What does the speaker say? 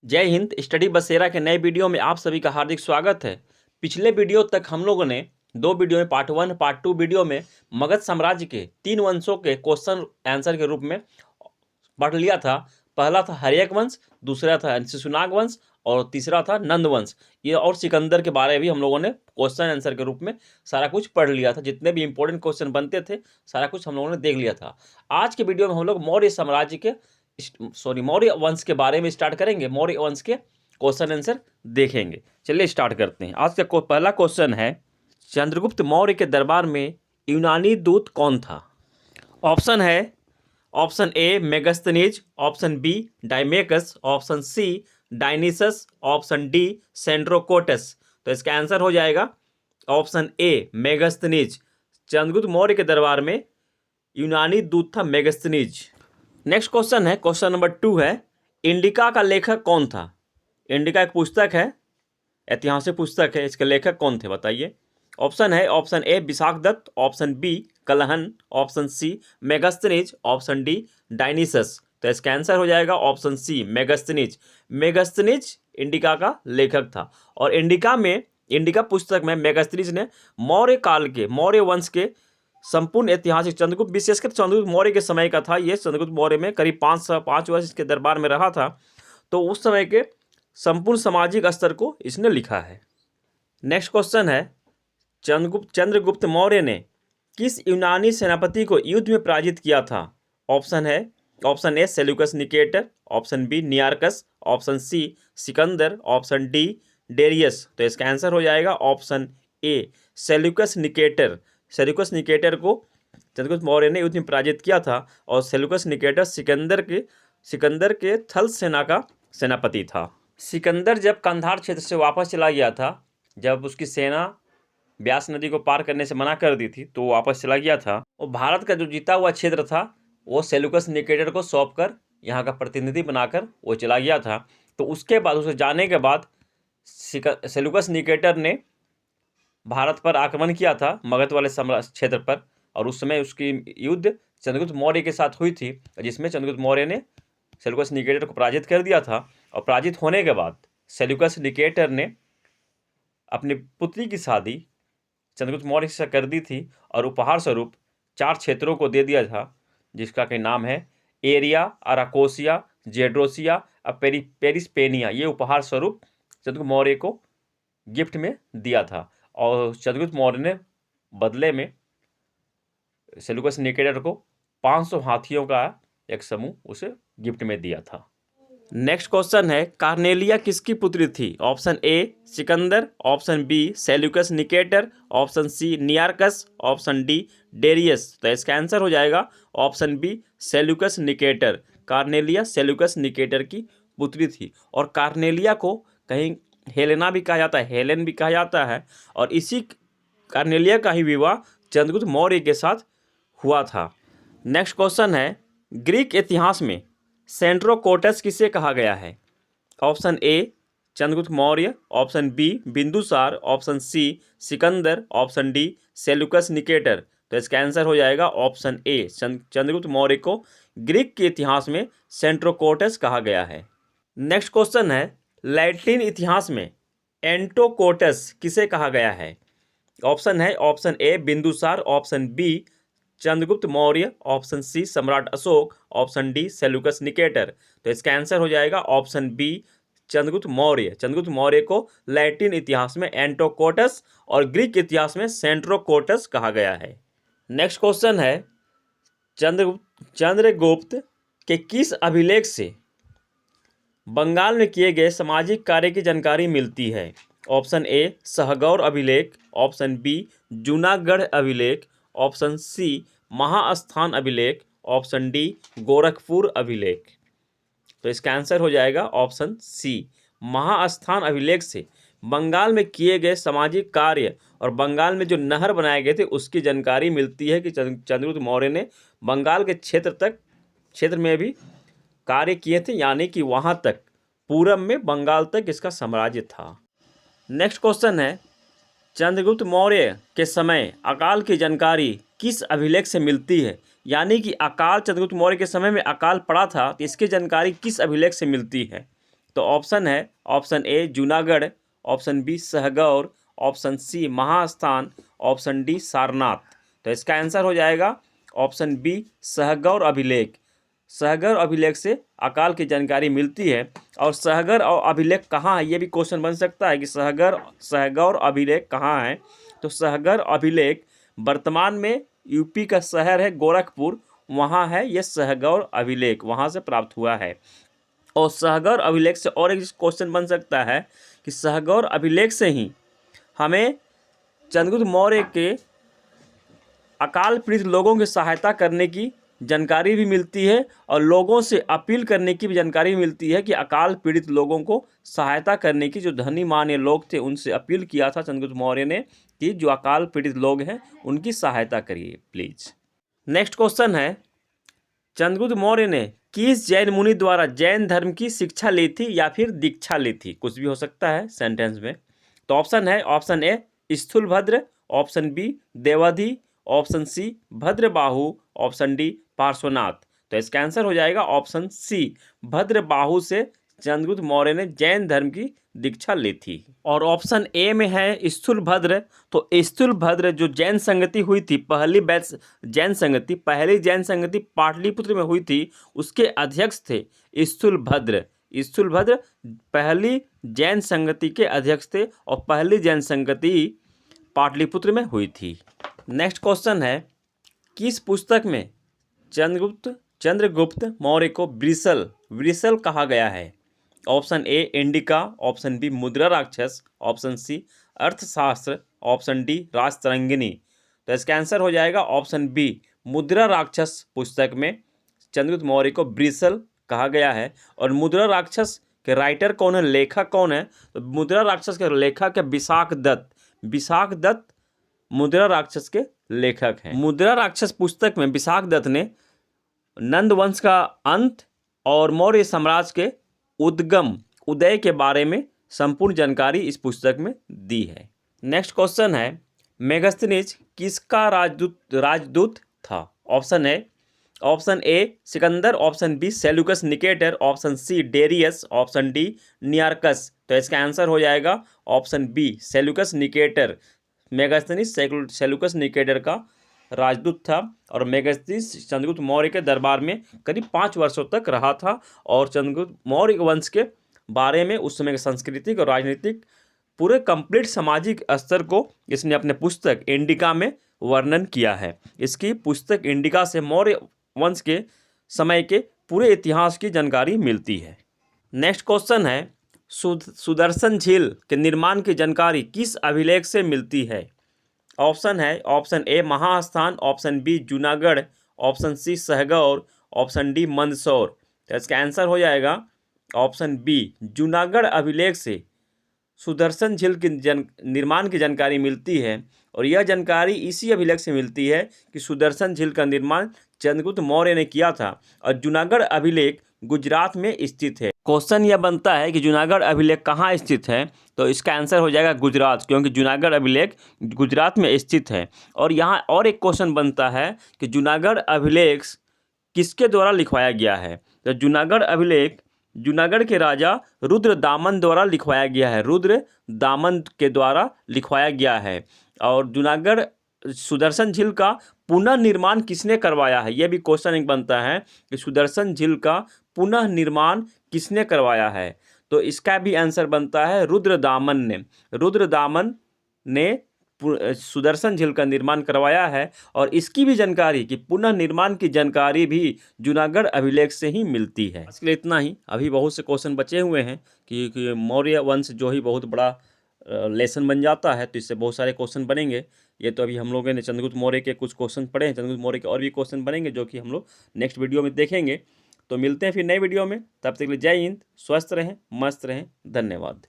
जय हिंद। स्टडी बसेरा के नए वीडियो में आप सभी का हार्दिक स्वागत है। पिछले वीडियो तक हम लोगों ने दो वीडियो में पार्ट 1 पार्ट 2 वीडियो में मगध साम्राज्य के 3 वंशों के क्वेश्चन आंसर के रूप में पढ़ लिया था। पहला था हर्यक वंश, दूसरा था शिशुनाग वंश और तीसरा था नंद वंश। ये और सिकंदर के बारे में भी हम लोगों ने क्वेश्चन आंसर के रूप में सारा कुछ पढ़ लिया था। जितने भी इंपॉर्टेंट क्वेश्चन बनते थे सारा कुछ हम लोगों ने देख लिया था। आज के वीडियो में हम लोग मौर्य वंश के बारे में स्टार्ट करेंगे। मौर्य वंश के क्वेश्चन आंसर देखेंगे। चलिए स्टार्ट करते हैं। आज का पहला क्वेश्चन है, चंद्रगुप्त मौर्य के दरबार में यूनानी दूत कौन था? ऑप्शन है, option A Megasthenes, option B Deimachus, option C Dionysius, option D Sandrocottus. तो इसका आंसर हो जाएगा option A Megasthenes. Chandragupta Maurya के दरबार में यूनानी दूत था मेगस्थनीज। नेक्स्ट क्वेश्चन है, क्वेश्चन नंबर 2 है, इंडिका का लेखक कौन था? इंडिका एक पुस्तक है, ऐतिहासिक पुस्तक है। इसके लेखक कौन थे बताइए। ऑप्शन है, option A Vishakhadatta, option B Kalhana, option C Megasthenes, option D Dionysius. तो इसका आंसर हो जाएगा option C Megasthenes. Megasthenes Indica का लेखक था और इंडिका पुस्तक में मेगस्थनीज ने मौर्य काल के, मौर्य वंश के संपूर्ण ऐतिहासिक, चंद्रगुप्त विशेषकर चंद्रगुप्त मौर्य के समय का था। ये चंद्रगुप्त मौर्य में करीब 5 वर्ष इसके दरबार में रहा था, तो उस समय के संपूर्ण सामाजिक स्तर को इसने लिखा है। नेक्स्ट क्वेश्चन है, चंद्रगुप्त मौर्य ने किस यूनानी सेनापति को युद्ध में पराजित किया था? Option A Seleucus Nicator, option B Nearchus, option C Sikandar, option D Darius. तो इसका आंसर हो जाएगा option A Seleucus Nicator. Seleucus Nicator को चंद्रगुप्त मौर्य ने युद्ध में पराजित किया था और सेल्यूकस निकेटर सिकंदर के थल सेना का सेनापति था। सिकंदर जब कंधार क्षेत्र से वापस चला गया था, जब उसकी सेना ब्यास नदी को पार करने से मना कर दी थी, तो वो वापस चला गया था। और भारत का जो जीता हुआ क्षेत्र था वो सेल्यूकस निकेटर को सौंप कर, यहाँ का प्रतिनिधि बनाकर वो चला गया था। तो उसके बाद, उसे जाने के बाद सेल्यूकस निकेटर ने भारत पर आक्रमण किया था, मगध वाले क्षेत्र पर, और उस समय उसकी युद्ध चंद्रगुप्त मौर्य के साथ हुई थी, जिसमें चंद्रगुप्त मौर्य ने सेल्यूकस निकेटर को पराजित कर दिया था। और पराजित होने के बाद सेल्यूकस निकेटर ने अपनी पुत्री की शादी चंद्रगुप्त मौर्य से कर दी थी और उपहार स्वरूप 4 क्षेत्रों को दे दिया था, जिसका के नाम है एरिया, अराकोसिया, जेड्रोसिया और पेरिस्पेनिया। ये उपहार स्वरूप चंद्रगुप्त मौर्य को गिफ्ट में दिया था और चंद्रगुप्त मौर्य ने बदले में सेल्यूकस निकेटर को 500 हाथियों का एक समूह उसे गिफ्ट में दिया था। नेक्स्ट क्वेश्चन है, कार्नेलिया किसकी पुत्री थी? Option A Sikandar, option B Seleucus Nicator, option C Nearchus, option D Darius. तो इसका आंसर हो जाएगा option B Seleucus Nicator. Cornelia Seleucus Nicator की पुत्री थी और कार्नेलिया को कहीं हेलेना भी कहा जाता है, हेलेन भी कहा जाता है। और इसी कार्नेलिया का ही विवाह चंद्रगुप्त मौर्य के साथ हुआ था। नेक्स्ट क्वेश्चन है, ग्रीक इतिहास में सेंड्रोकोटस किसे कहा गया है? Option A Chandragupta Maurya, option B Bindusar, option C Sikandar, option D Seleucus Nicator. तो इसका आंसर हो जाएगा ऑप्शन ए चंद्रगुप्त मौर्य को ग्रीक के इतिहास में सेंड्रोकोटस कहा गया है। नेक्स्ट क्वेश्चन है, लैटिन इतिहास में एंटोकोटस किसे कहा गया है? ऑप्शन है, option A Bindusara, option B Chandragupta Maurya, option C Samrat Ashoka, option D Seleucus Nicator. तो इसका आंसर हो जाएगा ऑप्शन बी चंद्रगुप्त मौर्य। चंद्रगुप्त मौर्य को लैटिन इतिहास में एंटोकोटस और ग्रीक इतिहास में सेंट्रोकोटस कहा गया है। नेक्स्ट क्वेश्चन है, चंद्रगुप्त के किस अभिलेख से बंगाल में किए गए सामाजिक कार्य की जानकारी मिलती है? ऑप्शन ए सहगौर अभिलेख, ऑप्शन बी जूनागढ़ अभिलेख, ऑप्शन सी महास्थान अभिलेख, ऑप्शन डी गोरखपुर अभिलेख। तो इसका आंसर हो जाएगा ऑप्शन सी महास्थान अभिलेख से बंगाल में किए गए सामाजिक कार्य और बंगाल में जो नहर बनाए गए थे उसकी जानकारी मिलती है कि चंद्रगुप्त मौर्य ने बंगाल के क्षेत्र में भी कार्य किए थे, यानी कि वहाँ तक पूरब में बंगाल तक इसका साम्राज्य था। नेक्स्ट क्वेश्चन है, चंद्रगुप्त मौर्य के समय अकाल की जानकारी किस अभिलेख से मिलती है? यानी कि अकाल चंद्रगुप्त मौर्य के समय में अकाल पड़ा था, तो इसकी जानकारी किस अभिलेख से मिलती है? तो ऑप्शन है option A Junagadh, option B Sohgaura, option C Mahasthan, option D Sarnath. तो इसका आंसर हो जाएगा ऑप्शन बी सहगौर अभिलेख। सहगौर अभिलेख से अकाल की जानकारी मिलती है। और सहगौर और अभिलेख कहाँ है, ये भी क्वेश्चन बन सकता है कि सहगौर अभिलेख कहाँ है। तो सहगौर अभिलेख वर्तमान में यूपी का शहर है गोरखपुर, वहाँ है ये सहगौर अभिलेख, वहाँ से प्राप्त हुआ है। और सहगौर अभिलेख से और एक क्वेश्चन बन सकता है कि सहगौर अभिलेख से ही हमें चंद्रगुप्त मौर्य के अकाल पीड़ित लोगों की सहायता करने की जानकारी भी मिलती है और लोगों से अपील करने की भी जानकारी मिलती है कि अकाल पीड़ित लोगों को सहायता करने की, जो धनी मान्य लोग थे उनसे अपील किया था चंद्रगुप्त मौर्य ने कि जो अकाल पीड़ित लोग हैं उनकी सहायता करिए प्लीज। नेक्स्ट क्वेश्चन है, चंद्रगुप्त मौर्य ने किस जैन मुनि द्वारा जैन धर्म की शिक्षा ली थी या फिर दीक्षा ली थी, कुछ भी हो सकता है सेंटेंस में। तो ऑप्शन है option A Sthulabhadra, option B Devadhi, option C Bhadrabahu, option D Parshvanath. तो इसका आंसर हो जाएगा ऑप्शन सी भद्रबाहु से चंद्रगुप्त मौर्य ने जैन धर्म की दीक्षा ली थी। और ऑप्शन ए में है स्थूलभद्र। तो स्थूलभद्र जो जैन संगति हुई थी, पहली जैन संगति पाटलिपुत्र में हुई थी, उसके अध्यक्ष थे स्थूलभद्र। स्थूलभद्र पहली जैन संगति के अध्यक्ष थे और पहली जैन संगति पाटलिपुत्र में हुई थी। नेक्स्ट क्वेश्चन है, किस पुस्तक में चंद्रगुप्त मौर्य को वृषल कहा गया है। Option A Indica, option B Mudra Rakshas, option C अर्थशास्त्र, ऑप्शन डी राजतरंगिणी। तो इसका आंसर हो जाएगा ऑप्शन बी मुद्रा राक्षस पुस्तक में चंद्रगुप्त मौर्य को वृषल कहा गया है। और मुद्रा राक्षस के राइटर कौन है, लेखक कौन है। तो मुद्रा राक्षस के लेखक है विशाख दत्त मुद्रा राक्षस के लेखक हैं। मुद्रा राक्षस पुस्तक में विशाख दत्त ने नंद वंश का अंत और मौर्य साम्राज्य के उदय के बारे में संपूर्ण जानकारी इस पुस्तक में दी है। नेक्स्ट क्वेश्चन है, मेगास्थनीज किसका राजदूत था। Option A Sikandar, option B Seleucus Nicator, option C Darius, option D Nearchus. तो इसका आंसर हो जाएगा option B Seleucus Nicator. Megasthenes Seleucus Nicator का राजदूत था और मेगास्थनीज चंद्रगुप्त मौर्य के दरबार में करीब 5 वर्षों तक रहा था और चंद्रगुप्त मौर्य वंश के बारे में उस समय के सांस्कृतिक और राजनीतिक पूरे कंप्लीट सामाजिक स्तर को इसने अपने पुस्तक इंडिका में वर्णन किया है। इसकी पुस्तक इंडिका से मौर्य वंश के समय के पूरे इतिहास की जानकारी मिलती है। नेक्स्ट क्वेश्चन है, सुदर्शन झील के निर्माण की जानकारी किस अभिलेख से मिलती है। Option A Mahasthan, option B Junagadh, option C Sohgaura, option D Mandsaur. तो इसका आंसर हो जाएगा ऑप्शन बी जूनागढ़ अभिलेख से सुदर्शन झील के निर्माण की जानकारी मिलती है। और यह जानकारी इसी अभिलेख से मिलती है कि सुदर्शन झील का निर्माण चंद्रगुप्त मौर्य ने किया था और जूनागढ़ अभिलेख गुजरात में स्थित है। क्वेश्चन यह बनता है कि जूनागढ़ अभिलेख कहाँ स्थित है। तो इसका आंसर हो जाएगा गुजरात, क्योंकि जूनागढ़ अभिलेख गुजरात में स्थित है। और यहाँ और एक क्वेश्चन बनता है कि जूनागढ़ अभिलेख किसके द्वारा लिखवाया गया है। तो जूनागढ़ अभिलेख जूनागढ़ के राजा रुद्रदामन द्वारा लिखवाया गया है, रुद्रदामन के द्वारा लिखवाया गया है। और जूनागढ़ सुदर्शन झील का पुनः निर्माण किसने करवाया है, यह भी क्वेश्चन एक बनता है कि सुदर्शन झील का पुनः निर्माण किसने करवाया है। तो इसका भी आंसर बनता है रुद्रदामन ने सुदर्शन झील का निर्माण करवाया है। और इसकी भी जानकारी कि पुनः निर्माण की जानकारी भी जूनागढ़ अभिलेख से ही मिलती है। इसके लिए इतना ही। अभी बहुत से क्वेश्चन बचे हुए हैं कि मौर्य वंश जो ही बहुत बड़ा लेसन बन जाता है, तो इससे बहुत सारे क्वेश्चन बनेंगे। ये तो अभी हम लोगों ने चंद्रगुप्त मौर्य के कुछ क्वेश्चन पढ़े हैं, चंद्रगुप्त मौर्य के और भी क्वेश्चन बनेंगे जो कि हम लोग नेक्स्ट वीडियो में देखेंगे। तो मिलते हैं फिर नए वीडियो में, तब तक के लिए जय हिंद, स्वस्थ रहें, मस्त रहें, धन्यवाद।